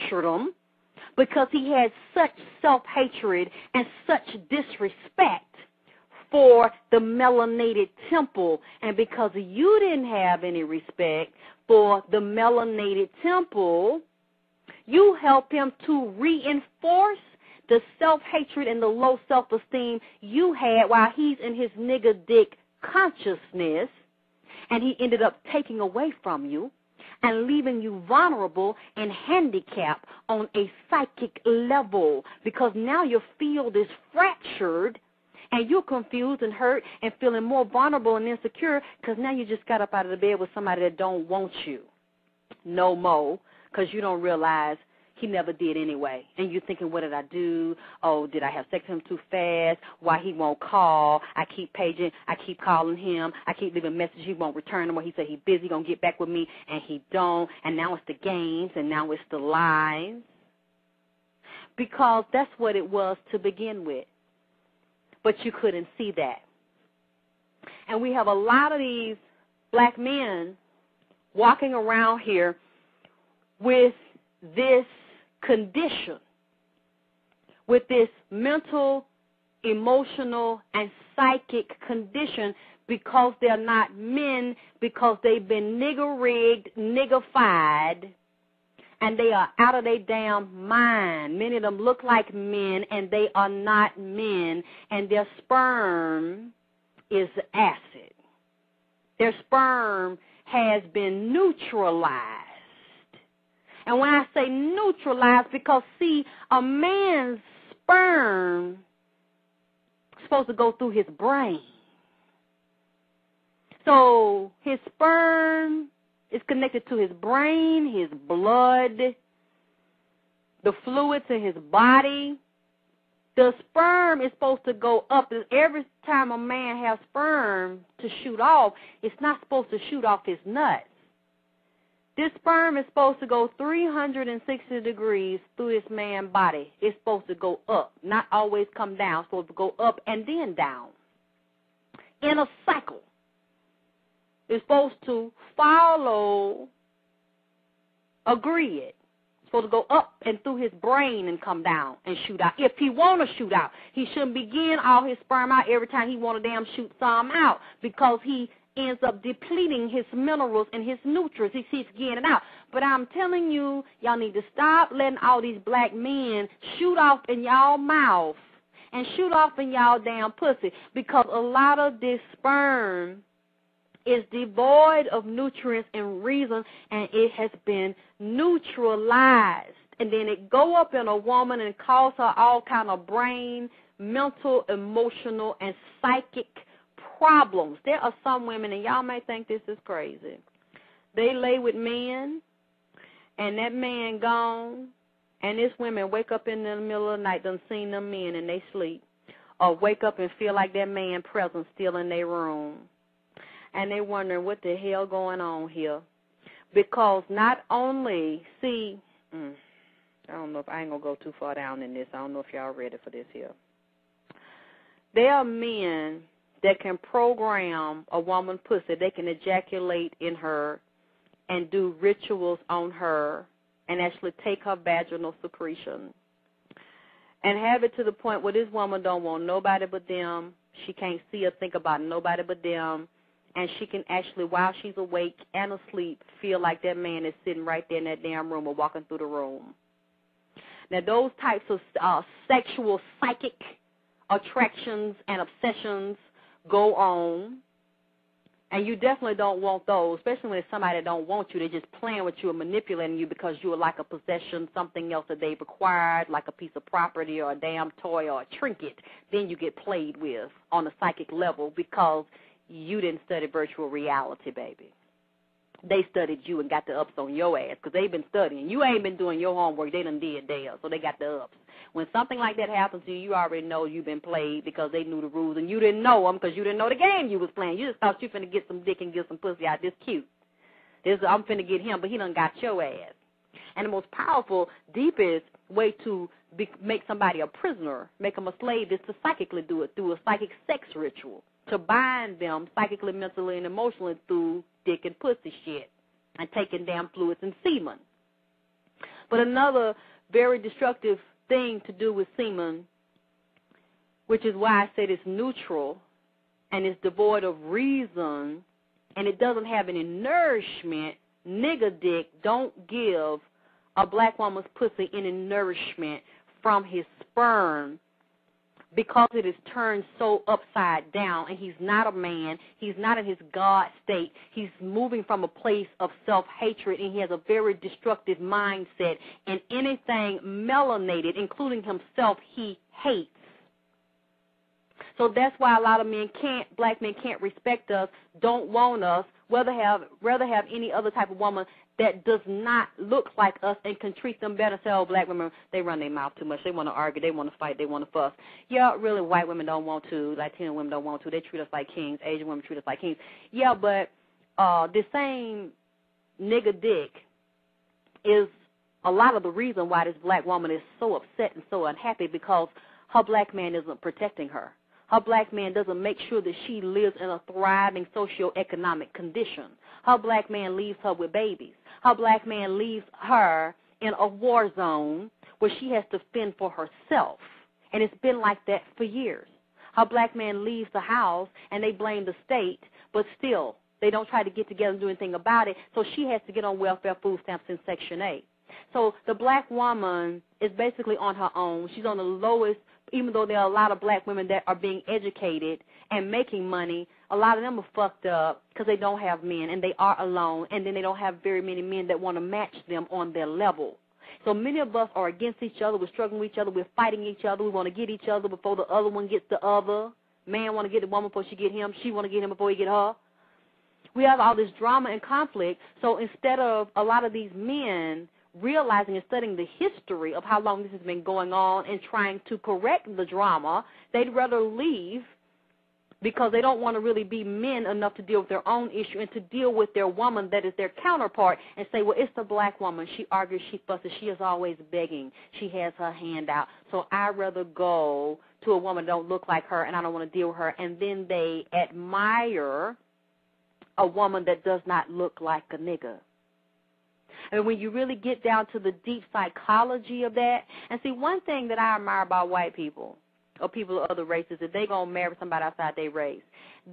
fractured him because he had such self-hatred and such disrespect for the melanated temple. And because you didn't have any respect for the melanated temple, you help him to reinforce the self-hatred and the low self-esteem you had while he's in his nigger dick consciousness, and he ended up taking away from you and leaving you vulnerable and handicapped on a psychic level, because now your field is fractured and you're confused and hurt and feeling more vulnerable and insecure because now you just got up out of the bed with somebody that don't want you no more, because you don't realize he never did anyway. And you're thinking, what did I do? Oh, did I have sex with him too fast? Why he won't call? I keep paging. I keep calling him. I keep leaving messages. He won't return them. He said he's busy, going to get back with me, and he don't. And now it's the games, and now it's the lies. Because that's what it was to begin with. But you couldn't see that. And we have a lot of these black men walking around here with this condition, with this mental, emotional, and psychic condition, because they're not men, because they've been nigger-rigged, nigger-fied, and they are out of their damn mind. Many of them look like men, and they are not men, and their sperm is acid. Their sperm has been neutralized. And when I say neutralized, because, see, a man's sperm is supposed to go through his brain. So his sperm is connected to his brain, his blood, the fluids in his body. The sperm is supposed to go up. Every time a man has sperm to shoot off, it's not supposed to shoot off his nuts. This sperm is supposed to go 360 degrees through this man's body. It's supposed to go up, not always come down. It's supposed to go up and then down in a cycle. It's supposed to follow a grid. It's supposed to go up and through his brain and come down and shoot out. If he want to shoot out, he shouldn't begin all his sperm out every time he want to damn shoot some out, because he ends up depleting his minerals and his nutrients. He keeps getting it out. But I'm telling you, y'all need to stop letting all these black men shoot off in y'all mouth and shoot off in y'all damn pussy, because a lot of this sperm is devoid of nutrients and reason, and it has been neutralized. And then it go up in a woman and cause her all kind of brain, mental, emotional, and psychic problems. There are some women, and y'all may think this is crazy, they lay with men, and that man gone, and this women wake up in the middle of the night, done seen them men in they sleep, or wake up and feel like that man present still in their room. And they wondering what the hell going on here. Because not only, see, I don't know if I ain't going to go too far down in this. I don't know if y'all ready for this here. There are men that can program a woman's pussy. They can ejaculate in her and do rituals on her and actually take her vaginal secretion and have it to the point where this woman don't want nobody but them. She can't see or think about nobody but them. And she can actually, while she's awake and asleep, feel like that man is sitting right there in that damn room or walking through the room. Now, those types of sexual, psychic attractions and obsessions go on, and you definitely don't want those, especially when it's somebody that don't want you. They're just playing with you and manipulating you because you are like a possession, something else that they've acquired, like a piece of property or a damn toy or a trinket. Then you get played with on a psychic level because you didn't study virtual reality, baby. They studied you and got the ups on your ass because they've been studying. You ain't been doing your homework. They done did theirs, so they got the ups. When something like that happens to you, you already know you've been played because they knew the rules, and you didn't know them because you didn't know the game you was playing. You just thought you finna get some dick and get some pussy out. This cute. I'm finna get him, but he done got your ass. And the most powerful, deepest way to make somebody a prisoner, make them a slave, is to psychically do it through a psychic sex ritual, to bind them psychically, mentally, and emotionally through dick and pussy shit and taking damn fluids and semen. But another very destructive thing to do with semen, which is why I said it's neutral and it's devoid of reason and it doesn't have any nourishment, nigger dick don't give a black woman's pussy any nourishment from his sperm because it is turned so upside down, and he's not a man. He's not in his God state. He's moving from a place of self-hatred, and he has a very destructive mindset, and anything melanated, including himself, he hates. So that's why a lot of black men can't respect us, don't want us, rather have any other type of woman that does not look like us and can treat them better. Say, oh, black women, they run their mouth too much. They want to argue. They want to fight. They want to fuss. Yeah, really, white women don't want to. Latino women don't want to. They treat us like kings. Asian women treat us like kings. Yeah, but the same nigger dick is a lot of the reason why this black woman is so upset and so unhappy, because her black man isn't protecting her. Her black man doesn't make sure that she lives in a thriving socioeconomic condition. Her black man leaves her with babies. Her black man leaves her in a war zone where she has to fend for herself. And it's been like that for years. Her black man leaves the house and they blame the state, but still they don't try to get together and do anything about it, so she has to get on welfare food stamps in Section 8. So the black woman is basically on her own. She's on the lowest, even though there are a lot of black women that are being educated and making money. A lot of them are fucked up because they don't have men and they are alone, and then they don't have very many men that want to match them on their level. So many of us are against each other. We're struggling with each other. We're fighting each other. We want to get each other before the other one gets the other. Man want to get the woman before she get him. She want to get him before he get her. We have all this drama and conflict. So instead of a lot of these men realizing and studying the history of how long this has been going on and trying to correct the drama, they'd rather leave because they don't want to really be men enough to deal with their own issue and to deal with their woman that is their counterpart and say, well, it's the black woman. She argues, she fusses, she is always begging. She has her hand out. So I'd rather go to a woman that don't look like her and I don't want to deal with her. And then they admire a woman that does not look like a nigga. And when you really get down to the deep psychology of that, and see, one thing that I admire about white people or people of other races is they're going to marry somebody outside their race.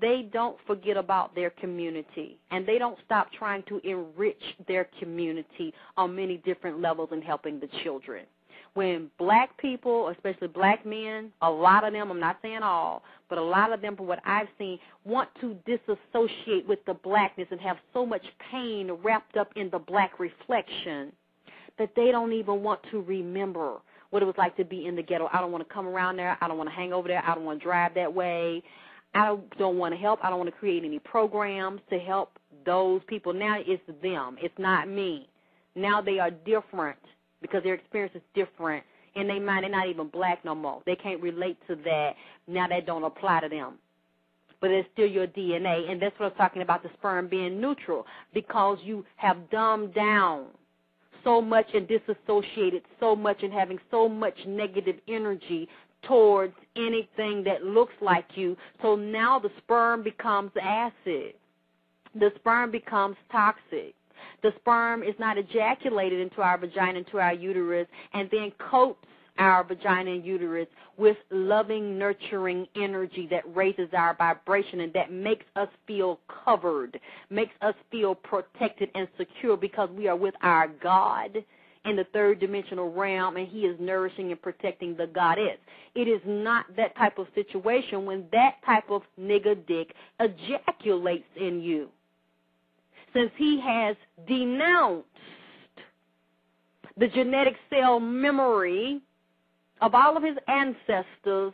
They don't forget about their community, and they don't stop trying to enrich their community on many different levels in helping the children. When black people, especially black men, a lot of them, I'm not saying all, but a lot of them, from what I've seen, want to disassociate with the blackness and have so much pain wrapped up in the black reflection that they don't even want to remember what it was like to be in the ghetto. I don't want to come around there. I don't want to hang over there. I don't want to drive that way. I don't want to help. I don't want to create any programs to help those people. Now it's them. It's not me. Now they are different because their experience is different. In their mind, they're not even black no more. They can't relate to that. Now that don't apply to them. But it's still your DNA, and that's what I'm talking about, the sperm being neutral, because you have dumbed down so much and disassociated so much and having so much negative energy towards anything that looks like you. So now the sperm becomes acid. The sperm becomes toxic. The sperm is not ejaculated into our vagina, into our uterus, and then coats our vagina and uterus with loving, nurturing energy that raises our vibration and that makes us feel covered, makes us feel protected and secure because we are with our God in the third dimensional realm, and he is nourishing and protecting the goddess. It is not that type of situation when that type of nigger dick ejaculates in you. Since he has denounced the genetic cell memory of all of his ancestors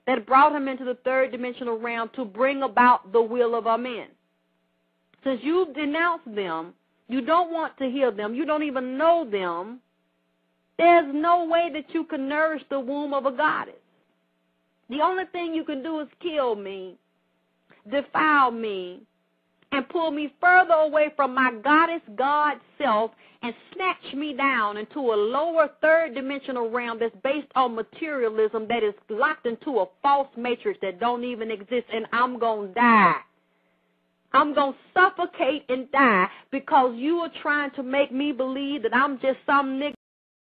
that brought him into the third dimensional realm to bring about the will of our men. Since you denounce them, you don't want to hear them, you don't even know them, there's no way that you can nourish the womb of a goddess. The only thing you can do is kill me, defile me, and pull me further away from my goddess God self and snatch me down into a lower third dimensional realm that's based on materialism, that is locked into a false matrix that don't even exist, and I'm going to die. I'm going to suffocate and die because you are trying to make me believe that I'm just some nigga